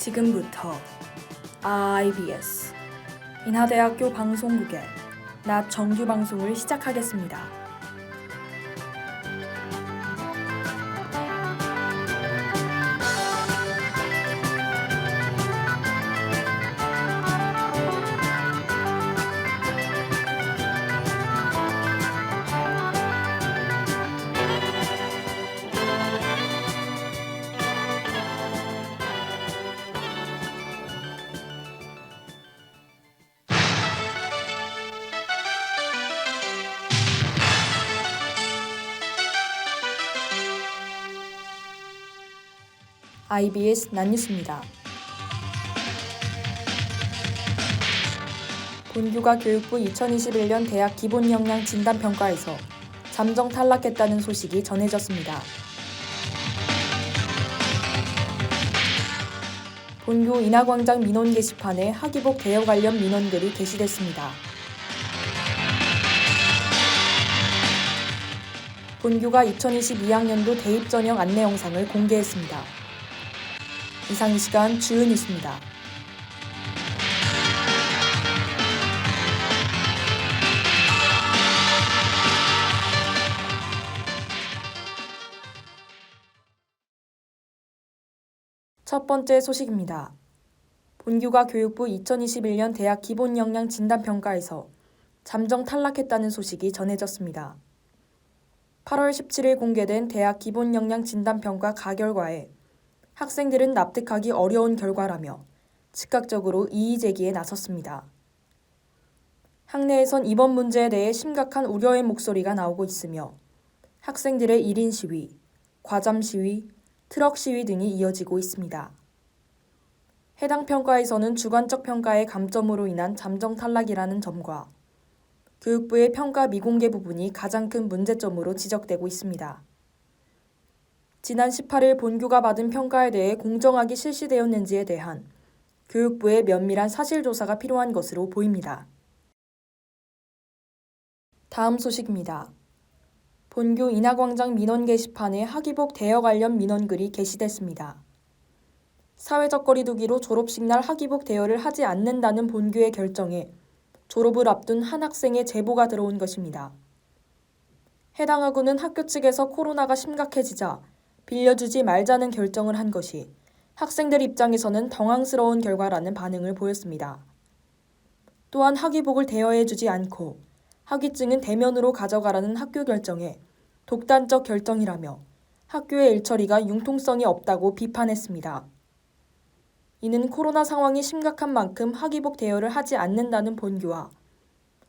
지금부터 IBS 인하대학교 방송국의 낮 정규 방송을 시작하겠습니다. IBS 낮뉴스입니다. 본교가 교육부 2021년 대학 기본역량 진단평가에서 잠정 탈락했다는 소식이 전해졌습니다. 본교 인하광장 민원 게시판에 학위복 대여 관련 민원글이 게시됐습니다. 본교가 2022학년도 대입 전형 안내 영상을 공개했습니다. 이상 이 시간 주요 뉴스입니다. 첫 번째 소식입니다. 본교가 교육부 2021년 대학 기본역량 진단평가에서 잠정 탈락했다는 소식이 전해졌습니다. 8월 17일 공개된 대학 기본역량 진단평가 가결과에 학생들은 납득하기 어려운 결과라며 즉각적으로 이의 제기에 나섰습니다. 학내에선 이번 문제에 대해 심각한 우려의 목소리가 나오고 있으며 학생들의 1인 시위, 과잠 시위, 트럭 시위 등이 이어지고 있습니다. 해당 평가에서는 주관적 평가의 감점으로 인한 잠정 탈락이라는 점과 교육부의 평가 미공개 부분이 가장 큰 문제점으로 지적되고 있습니다. 지난 18일 본교가 받은 평가에 대해 공정하게 실시되었는지에 대한 교육부의 면밀한 사실조사가 필요한 것으로 보입니다. 다음 소식입니다. 본교 인하광장 민원 게시판에 학위복 대여 관련 민원글이 게시됐습니다. 사회적 거리 두기로 졸업식 날 학위복 대여를 하지 않는다는 본교의 결정에 졸업을 앞둔 한 학생의 제보가 들어온 것입니다. 해당 학우는 학교 측에서 코로나가 심각해지자 빌려주지 말자는 결정을 한 것이 학생들 입장에서는 당황스러운 결과라는 반응을 보였습니다. 또한 학위복을 대여해주지 않고 학위증은 대면으로 가져가라는 학교 결정에 독단적 결정이라며 학교의 일처리가 융통성이 없다고 비판했습니다. 이는 코로나 상황이 심각한 만큼 학위복 대여를 하지 않는다는 본교와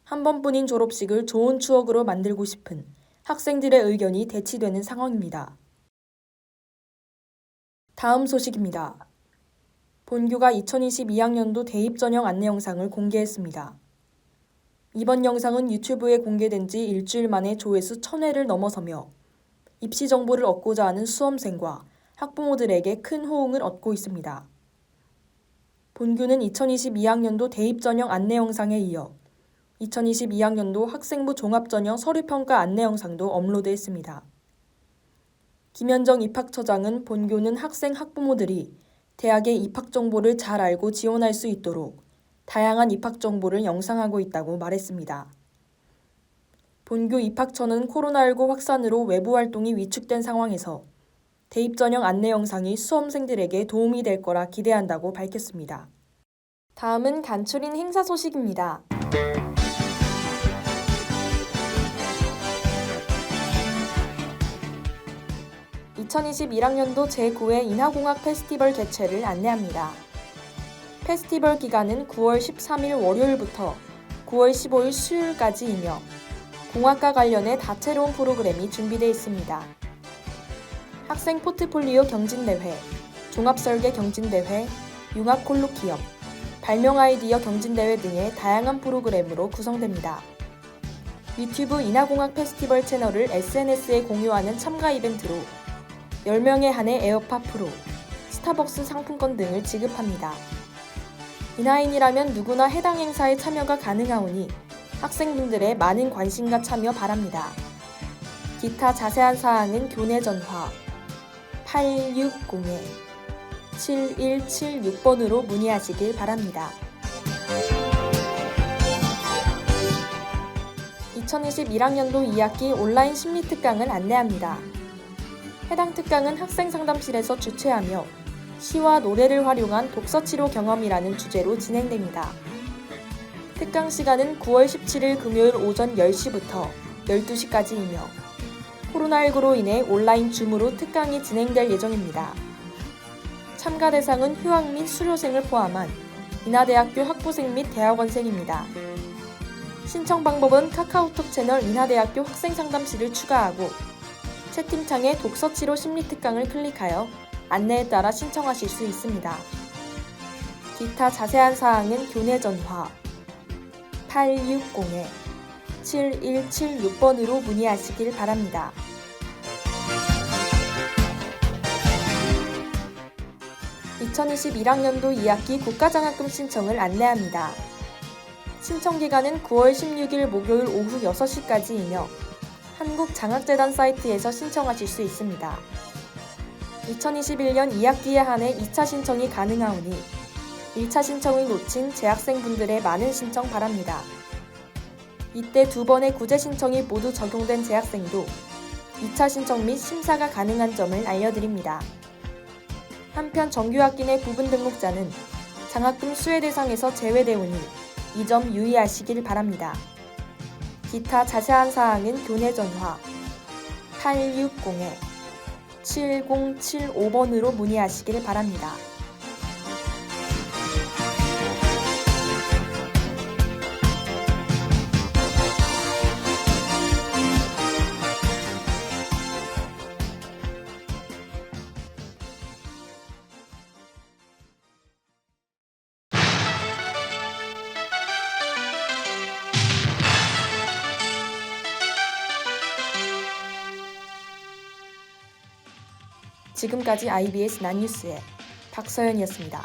한 번뿐인 졸업식을 좋은 추억으로 만들고 싶은 학생들의 의견이 대치되는 상황입니다. 다음 소식입니다. 본교가 2022학년도 대입 전형 안내 영상을 공개했습니다. 이번 영상은 유튜브에 공개된 지 일주일 만에 조회수 1000회를 넘어서며 입시 정보를 얻고자 하는 수험생과 학부모들에게 큰 호응을 얻고 있습니다. 본교는 2022학년도 대입 전형 안내 영상에 이어 2022학년도 학생부 종합전형 서류평가 안내 영상도 업로드했습니다. 김현정 입학처장은 본교는 학생 학부모들이 대학의 입학 정보를 잘 알고 지원할 수 있도록 다양한 입학 정보를 영상하고 있다고 말했습니다. 본교 입학처는 코로나19 확산으로 외부 활동이 위축된 상황에서 대입 전형 안내 영상이 수험생들에게 도움이 될 거라 기대한다고 밝혔습니다. 다음은 간추린 행사 소식입니다. (2021학년도 제9회 인하공학 페스티벌 개최를 안내합니다. 페스티벌 기간은 9월 13일 월요일부터 9월 15일 수요일까지이며 공학과 관련해 다채로운 프로그램이 준비되어 있습니다. 학생 포트폴리오 경진대회, 종합설계 경진대회, 융합 콜로키엄, 발명 아이디어 경진대회 등의 다양한 프로그램으로 구성됩니다. 유튜브 인하공학 페스티벌 채널을 SNS에 공유하는 참가 이벤트로 10명에 한해 에어팟 프로, 스타벅스 상품권 등을 지급합니다. 인하인이라면 누구나 해당 행사에 참여가 가능하오니 학생분들의 많은 관심과 참여 바랍니다. 기타 자세한 사항은 교내 전화 7176번으로 문의하시길 바랍니다. 2021학년도 2학기 온라인 심리특강을 안내합니다. 해당 특강은 학생상담실에서 주최하며 시와 노래를 활용한 독서치료 경험이라는 주제로 진행됩니다. 특강 시간은 9월 17일 금요일 오전 10시부터 12시까지이며 코로나19로 인해 온라인 줌으로 특강이 진행될 예정입니다. 참가 대상은 휴학 및 수료생을 포함한 인하대학교 학부생 및 대학원생입니다. 신청 방법은 카카오톡 채널 인하대학교 학생상담실을 추가하고 채팅창에 독서치료 심리특강을 클릭하여 안내에 따라 신청하실 수 있습니다. 기타 자세한 사항은 교내 전화 860-7176번으로 문의하시길 바랍니다. (2021학년도 2학기) 국가장학금 신청을 안내합니다. 신청 기간은 9월 16일 목요일 오후 6시까지이며 한국장학재단 사이트에서 신청하실 수 있습니다. 2021년 2학기에 한해 2차 신청이 가능하오니 1차 신청을 놓친 재학생분들의 많은 신청 바랍니다. 이때 2번의 구제 신청이 모두 적용된 재학생도 2차 신청 및 심사가 가능한 점을 알려드립니다. 한편 정규학기 내 부분 등록자는 장학금 수혜 대상에서 제외되오니 이 점 유의하시길 바랍니다. 기타 자세한 사항은 교내 전화 860-7075번으로 문의하시길 바랍니다. 지금까지 IBS 난뉴스의 박서연이었습니다.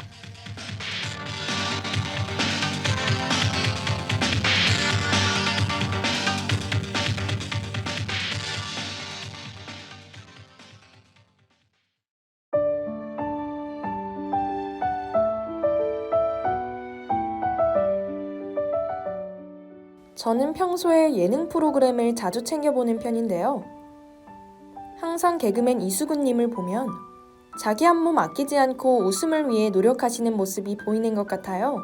저는 평소에 예능 프로그램을 자주 챙겨보는 편인데요. 항상 개그맨 이수근님을 보면 자기 한 몸 아끼지 않고 웃음을 위해 노력하시는 모습이 보이는 것 같아요.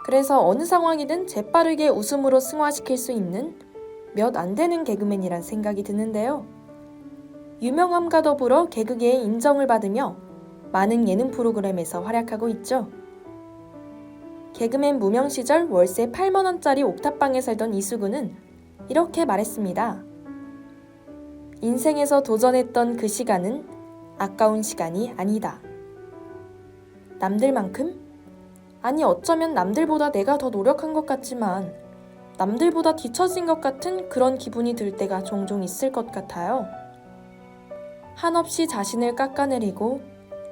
그래서 어느 상황이든 재빠르게 웃음으로 승화시킬 수 있는 몇 안 되는 개그맨이란 생각이 드는데요. 유명함과 더불어 개그계의 인정을 받으며 많은 예능 프로그램에서 활약하고 있죠. 개그맨 무명 시절 월세 8만원짜리 옥탑방에 살던 이수근은 이렇게 말했습니다. 인생에서 도전했던 그 시간은 아까운 시간이 아니다. 남들만큼? 아니 어쩌면 남들보다 내가 더 노력한 것 같지만 남들보다 뒤처진 것 같은 그런 기분이 들 때가 종종 있을 것 같아요. 한없이 자신을 깎아내리고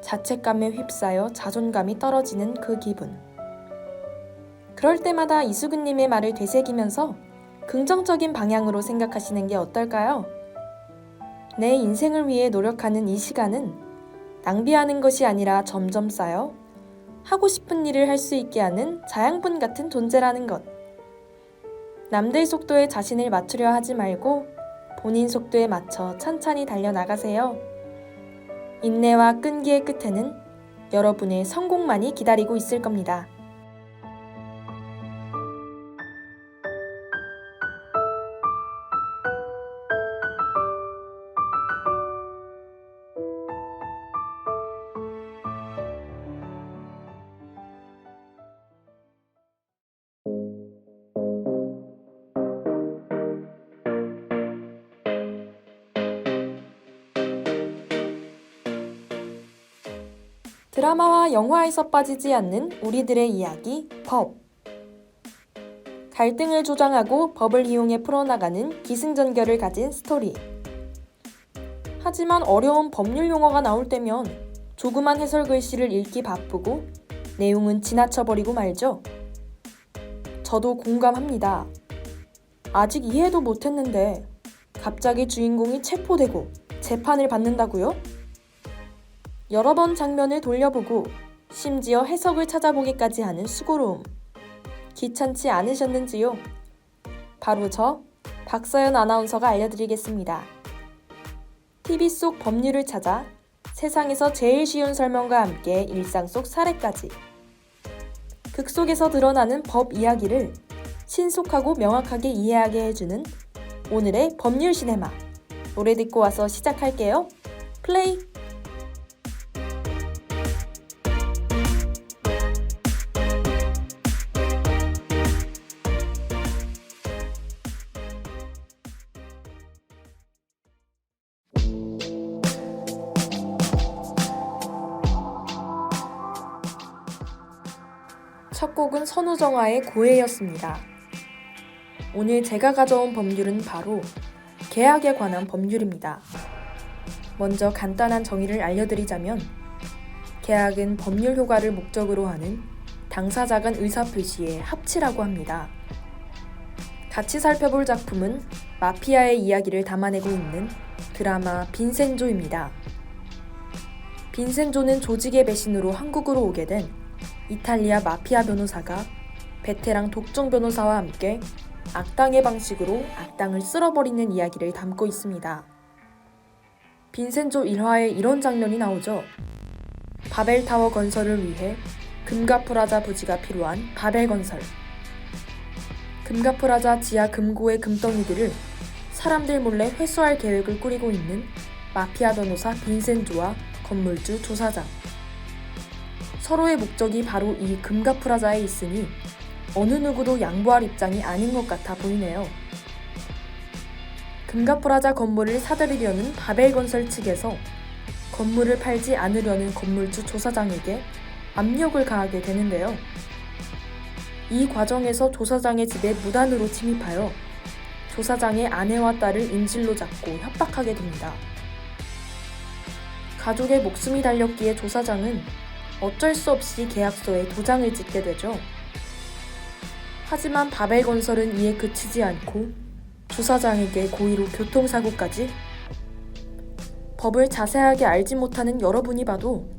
자책감에 휩싸여 자존감이 떨어지는 그 기분. 그럴 때마다 이수근님의 말을 되새기면서 긍정적인 방향으로 생각하시는 게 어떨까요? 내 인생을 위해 노력하는 이 시간은 낭비하는 것이 아니라 점점 쌓여 하고 싶은 일을 할 수 있게 하는 자양분 같은 존재라는 것. 남들 속도에 자신을 맞추려 하지 말고 본인 속도에 맞춰 찬찬히 달려나가세요. 인내와 끈기의 끝에는 여러분의 성공만이 기다리고 있을 겁니다. 드라마와 영화에서 빠지지 않는 우리들의 이야기, 법. 갈등을 조장하고 법을 이용해 풀어나가는 기승전결을 가진 스토리. 하지만 어려운 법률 용어가 나올 때면 조그만 해설 글씨를 읽기 바쁘고 내용은 지나쳐버리고 말죠. 저도 공감합니다. 아직 이해도 못했는데 갑자기 주인공이 체포되고 재판을 받는다고요? 여러 번 장면을 돌려보고 심지어 해석을 찾아보기까지 하는 수고로움. 귀찮지 않으셨는지요? 바로 저 박서연 아나운서가 알려드리겠습니다. TV 속 법률을 찾아 세상에서 제일 쉬운 설명과 함께 일상 속 사례까지 극 속에서 드러나는 법 이야기를 신속하고 명확하게 이해하게 해주는 오늘의 법률 시네마. 노래 듣고 와서 시작할게요. 플레이! 첫 곡은 선우정아의 고해였습니다. 오늘 제가 가져온 법률은 바로 계약에 관한 법률입니다. 먼저 간단한 정의를 알려드리자면 계약은 법률 효과를 목적으로 하는 당사자 간 의사표시의 합치라고 합니다. 같이 살펴볼 작품은 마피아의 이야기를 담아내고 있는 드라마 빈센조입니다. 빈센조는 조직의 배신으로 한국으로 오게 된 이탈리아 마피아 변호사가 베테랑 독종 변호사와 함께 악당의 방식으로 악당을 쓸어버리는 이야기를 담고 있습니다. 빈센조 1화에 이런 장면이 나오죠. 바벨타워 건설을 위해 금가프라자 부지가 필요한 바벨건설. 금가프라자 지하 금고의 금덩이들을 사람들 몰래 회수할 계획을 꾸리고 있는 마피아 변호사 빈센조와 건물주 조사장. 서로의 목적이 바로 이 금가프라자에 있으니 어느 누구도 양보할 입장이 아닌 것 같아 보이네요. 금가프라자 건물을 사들이려는 바벨건설 측에서 건물을 팔지 않으려는 건물주 조사장에게 압력을 가하게 되는데요. 이 과정에서 조사장의 집에 무단으로 침입하여 조사장의 아내와 딸을 인질로 잡고 협박하게 됩니다. 가족의 목숨이 달렸기에 조사장은 어쩔 수 없이 계약서에 도장을 찍게 되죠. 하지만 바벨건설은 이에 그치지 않고 조사장에게 고의로 교통사고까지. 법을 자세하게 알지 못하는 여러분이 봐도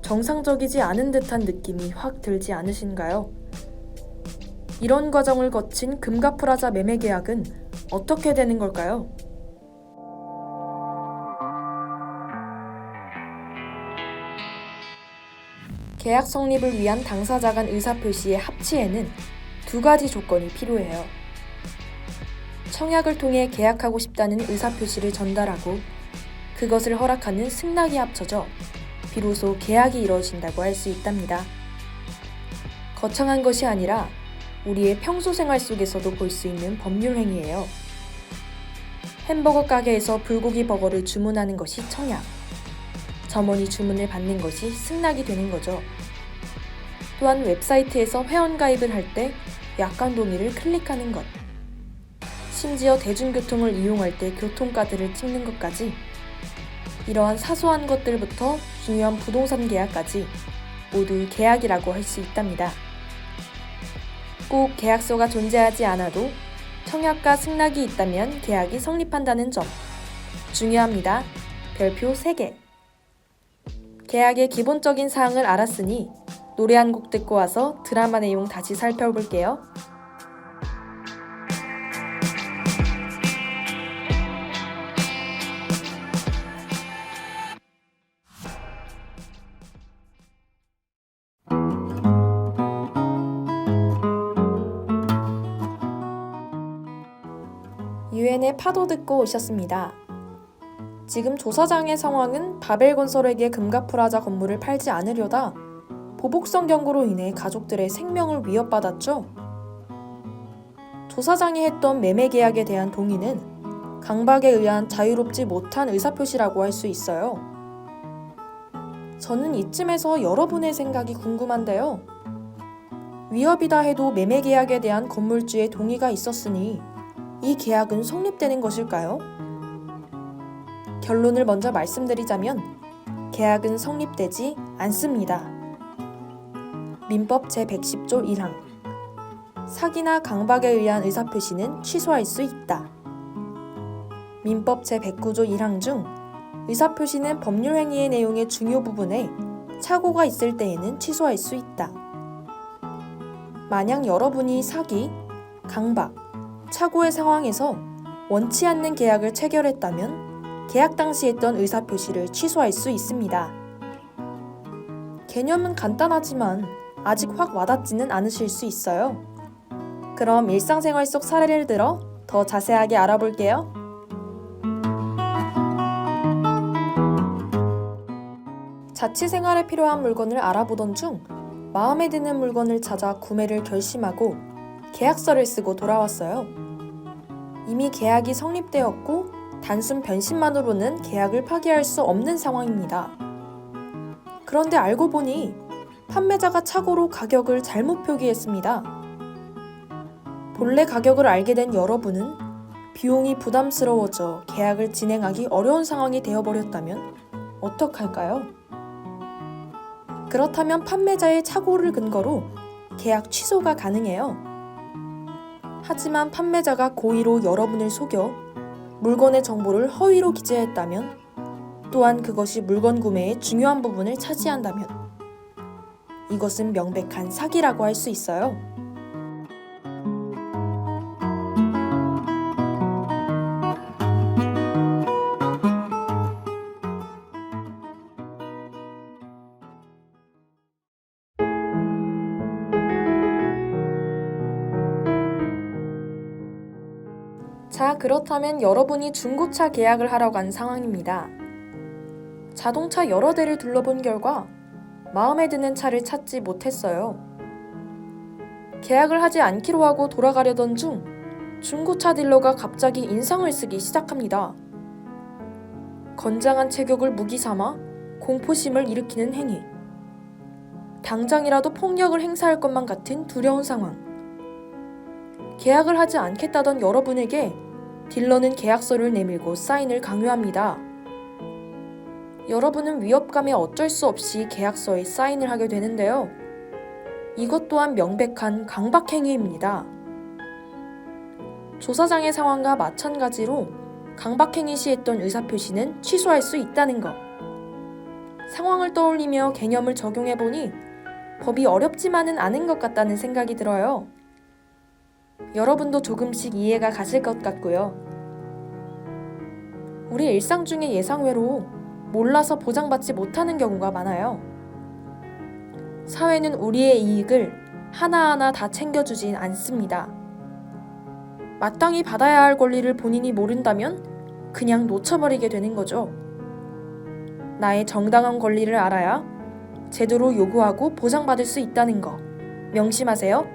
정상적이지 않은 듯한 느낌이 확 들지 않으신가요? 이런 과정을 거친 금가프라자 매매 계약은 어떻게 되는 걸까요? 계약 성립을 위한 당사자 간 의사표시의 합치에는 두 가지 조건이 필요해요. 청약을 통해 계약하고 싶다는 의사표시를 전달하고 그것을 허락하는 승낙이 합쳐져 비로소 계약이 이루어진다고 할 수 있답니다. 거창한 것이 아니라 우리의 평소 생활 속에서도 볼 수 있는 법률 행위예요. 햄버거 가게에서 불고기 버거를 주문하는 것이 청약. 점원이 주문을 받는 것이 승낙이 되는 거죠. 또한 웹사이트에서 회원가입을 할 때 약관 동의를 클릭하는 것. 심지어 대중교통을 이용할 때 교통카드를 찍는 것까지. 이러한 사소한 것들부터 중요한 부동산 계약까지 모두 계약이라고 할 수 있답니다. 꼭 계약서가 존재하지 않아도 청약과 승낙이 있다면 계약이 성립한다는 점. 중요합니다. 별표 3개. 계약의 기본적인 사항을 알았으니 노래 한 곡 듣고 와서 드라마 내용 다시 살펴볼게요. 유엔의 파도 듣고 오셨습니다. 지금 조사장의 상황은 바벨건설에게 금가프라자 건물을 팔지 않으려다 보복성 경고로 인해 가족들의 생명을 위협받았죠. 조사장이 했던 매매 계약에 대한 동의는 강박에 의한 자유롭지 못한 의사표시라고 할 수 있어요. 저는 이쯤에서 여러분의 생각이 궁금한데요. 위협이다 해도 매매 계약에 대한 건물주의 동의가 있었으니 이 계약은 성립되는 것일까요? 결론을 먼저 말씀드리자면 계약은 성립되지 않습니다. 민법 제110조 1항 사기나 강박에 의한 의사표시는 취소할 수 있다. 민법 제109조 1항 중 의사표시는 법률 행위의 내용의 중요 부분에 착오가 있을 때에는 취소할 수 있다. 만약 여러분이 사기, 강박, 착오의 상황에서 원치 않는 계약을 체결했다면 계약 당시 했던 의사표시를 취소할 수 있습니다. 개념은 간단하지만 아직 확 와닿지는 않으실 수 있어요. 그럼 일상생활 속 사례를 들어 더 자세하게 알아볼게요. 자취생활에 필요한 물건을 알아보던 중 마음에 드는 물건을 찾아 구매를 결심하고 계약서를 쓰고 돌아왔어요. 이미 계약이 성립되었고 단순 변심만으로는 계약을 파기할 수 없는 상황입니다. 그런데 알고 보니 판매자가 착오로 가격을 잘못 표기했습니다. 본래 가격을 알게 된 여러분은 비용이 부담스러워져 계약을 진행하기 어려운 상황이 되어버렸다면 어떡할까요? 그렇다면 판매자의 착오를 근거로 계약 취소가 가능해요. 하지만 판매자가 고의로 여러분을 속여 물건의 정보를 허위로 기재했다면, 또한 그것이 물건 구매의 중요한 부분을 차지한다면 이것은 명백한 사기라고 할 수 있어요. 자, 그렇다면 여러분이 중고차 계약을 하러 간 상황입니다. 자동차 여러 대를 둘러본 결과 마음에 드는 차를 찾지 못했어요. 계약을 하지 않기로 하고 돌아가려던 중 중고차 딜러가 갑자기 인상을 쓰기 시작합니다. 건장한 체격을 무기 삼아 공포심을 일으키는 행위. 당장이라도 폭력을 행사할 것만 같은 두려운 상황. 계약을 하지 않겠다던 여러분에게 딜러는 계약서를 내밀고 사인을 강요합니다. 여러분은 위협감에 어쩔 수 없이 계약서에 사인을 하게 되는데요. 이것 또한 명백한 강박행위입니다. 조사장의 상황과 마찬가지로 강박행위 시 했던 의사표시는 취소할 수 있다는 것. 상황을 떠올리며 개념을 적용해보니 법이 어렵지만은 않은 것 같다는 생각이 들어요. 여러분도 조금씩 이해가 가실 것 같고요. 우리 일상 중의 예상외로 몰라서 보장받지 못하는 경우가 많아요. 사회는 우리의 이익을 하나하나 다 챙겨주진 않습니다. 마땅히 받아야 할 권리를 본인이 모른다면 그냥 놓쳐버리게 되는 거죠. 나의 정당한 권리를 알아야 제대로 요구하고 보장받을 수 있다는 거 명심하세요.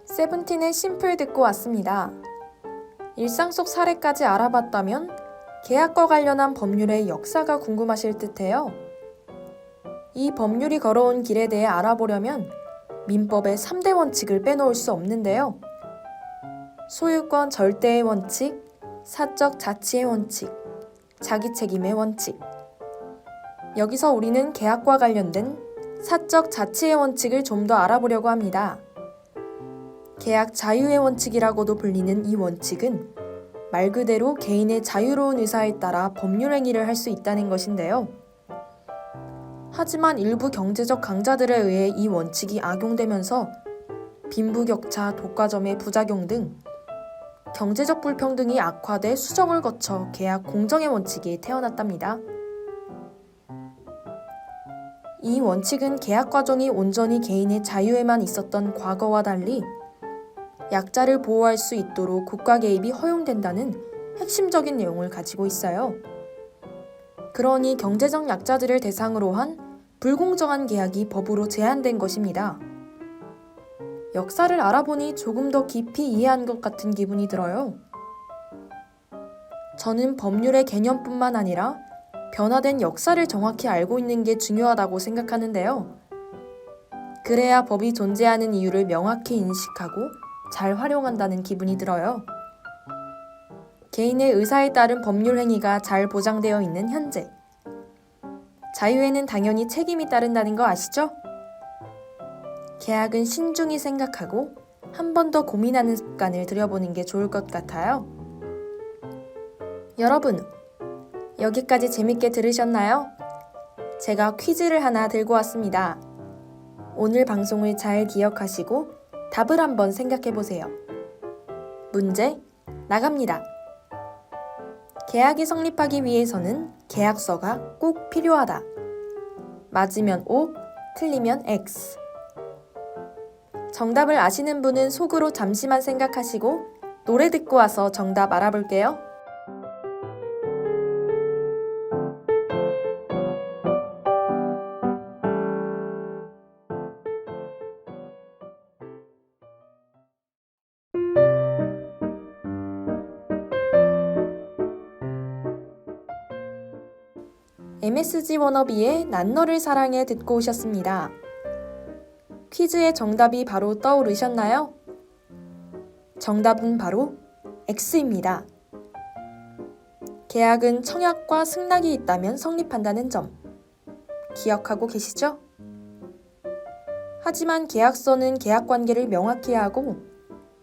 세븐틴의 심플 듣고 왔습니다. 일상 속 사례까지 알아봤다면 계약과 관련한 법률의 역사가 궁금하실 듯해요. 이 법률이 걸어온 길에 대해 알아보려면 민법의 3대 원칙을 빼놓을 수 없는데요. 소유권 절대의 원칙, 사적 자치의 원칙, 자기 책임의 원칙. 여기서 우리는 계약과 관련된 사적 자치의 원칙을 좀 더 알아보려고 합니다. 계약 자유의 원칙이라고도 불리는 이 원칙은 말 그대로 개인의 자유로운 의사에 따라 법률 행위를 할 수 있다는 것인데요. 하지만 일부 경제적 강자들에 의해 이 원칙이 악용되면서 빈부격차, 독과점의 부작용 등 경제적 불평등이 악화돼 수정을 거쳐 계약 공정의 원칙이 태어났답니다. 이 원칙은 계약 과정이 온전히 개인의 자유에만 있었던 과거와 달리 약자를 보호할 수 있도록 국가 개입이 허용된다는 핵심적인 내용을 가지고 있어요. 그러니 경제적 약자들을 대상으로 한 불공정한 계약이 법으로 제한된 것입니다. 역사를 알아보니 조금 더 깊이 이해한 것 같은 기분이 들어요. 저는 법률의 개념뿐만 아니라 변화된 역사를 정확히 알고 있는 게 중요하다고 생각하는데요. 그래야 법이 존재하는 이유를 명확히 인식하고 잘 활용한다는 기분이 들어요. 개인의 의사에 따른 법률 행위가 잘 보장되어 있는 현재. 자유에는 당연히 책임이 따른다는 거 아시죠? 계약은 신중히 생각하고 한 번 더 고민하는 습관을 들여보는 게 좋을 것 같아요. 여러분, 여기까지 재밌게 들으셨나요? 제가 퀴즈를 하나 들고 왔습니다. 오늘 방송을 잘 기억하시고 답을 한번 생각해 보세요. 문제 나갑니다. 계약이 성립하기 위해서는 계약서가 꼭 필요하다. 맞으면 O, 틀리면 X. 정답을 아시는 분은 속으로 잠시만 생각하시고 노래 듣고 와서 정답 알아볼게요. MSG 워너비의 난 너를 사랑해 듣고 오셨습니다. 퀴즈의 정답이 바로 떠오르셨나요? 정답은 바로 X입니다. 계약은 청약과 승낙이 있다면 성립한다는 점 기억하고 계시죠? 하지만 계약서는 계약관계를 명확히 하고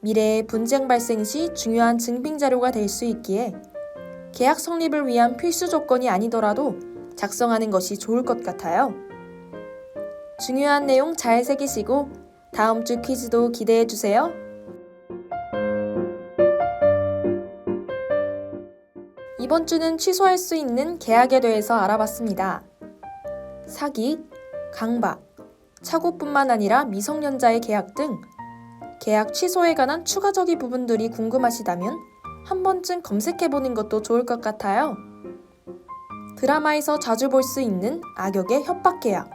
미래에 분쟁 발생 시 중요한 증빙 자료가 될 수 있기에 계약 성립을 위한 필수 조건이 아니더라도 작성하는 것이 좋을 것 같아요. 중요한 내용 잘 새기시고 다음 주 퀴즈도 기대해 주세요. 이번 주는 취소할 수 있는 계약에 대해서 알아봤습니다. 사기, 강박, 착오뿐만 아니라 미성년자의 계약 등 계약 취소에 관한 추가적인 부분들이 궁금하시다면 한 번쯤 검색해보는 것도 좋을 것 같아요. 드라마에서 자주 볼 수 있는 악역의 협박 계약.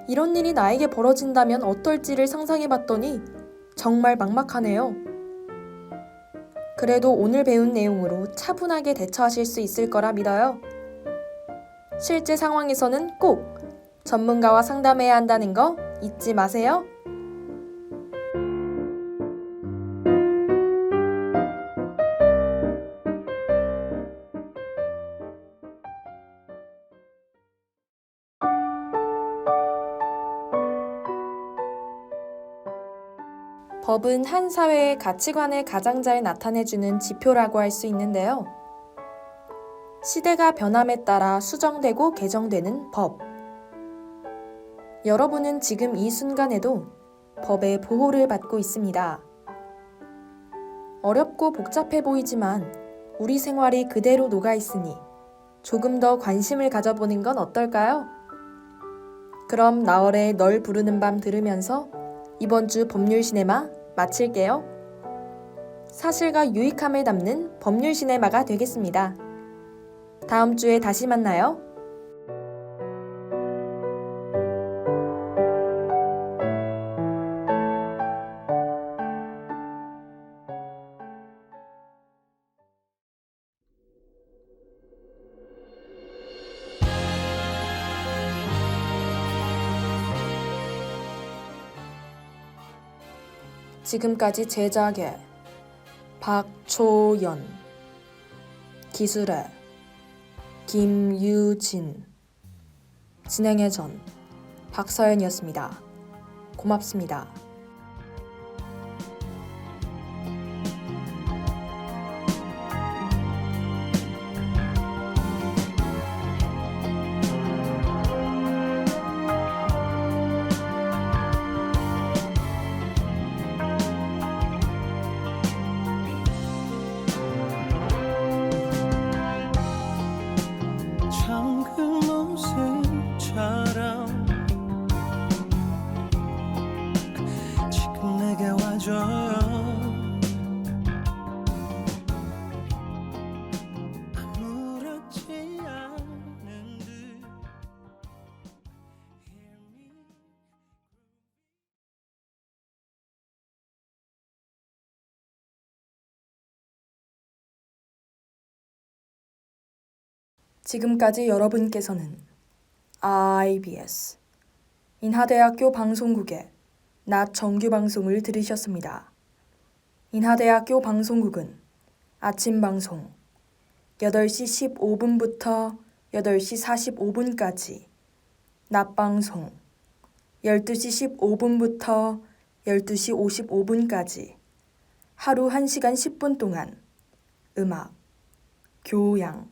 이런 일이 나에게 벌어진다면 어떨지를 상상해봤더니 정말 막막하네요. 그래도 오늘 배운 내용으로 차분하게 대처하실 수 있을 거라 믿어요. 실제 상황에서는 꼭 전문가와 상담해야 한다는 거 잊지 마세요. 법은 한 사회의 가치관을 가장 잘 나타내주는 지표라고 할 수 있는데요. 시대가 변함에 따라 수정되고 개정되는 법. 여러분은 지금 이 순간에도 법의 보호를 받고 있습니다. 어렵고 복잡해 보이지만 우리 생활이 그대로 녹아 있으니 조금 더 관심을 가져보는 건 어떨까요? 그럼 나월의 널 부르는 밤 들으면서 이번 주 법률 시네마 마칠게요. 사실과 유익함을 담는 법률 시네마가 되겠습니다. 다음 주에 다시 만나요. 지금까지 제작의 박초연, 기술의 김유진, 진행의 전 박서연이었습니다. 고맙습니다. 지금까지 여러분께서는 IBS 인하대학교 방송국의 낮 정규 방송을 들으셨습니다. 인하대학교 방송국은 아침 방송 8시 15분부터 8시 45분까지, 낮 방송 12시 15분부터 12시 55분까지 하루 1시간 10분 동안 음악, 교양,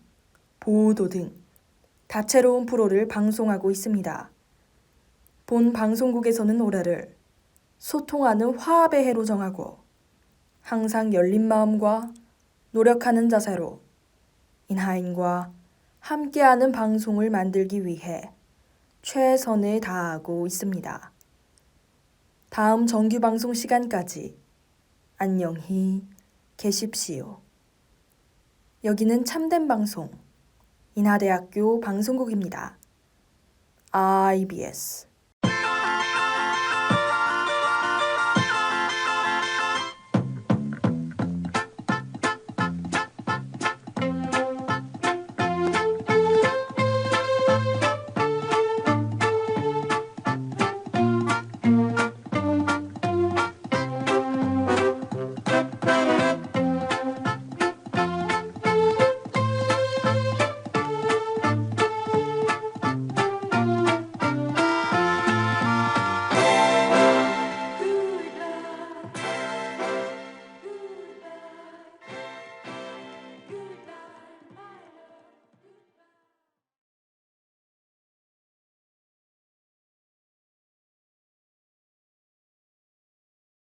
보도 등 다채로운 프로를 방송하고 있습니다. 본 방송국에서는 노래를 소통하는 화합의 해로 정하고 항상 열린 마음과 노력하는 자세로 인하인과 함께하는 방송을 만들기 위해 최선을 다하고 있습니다. 다음 정규 방송 시간까지 안녕히 계십시오. 여기는 참된 방송 인하대학교 방송국입니다. IBS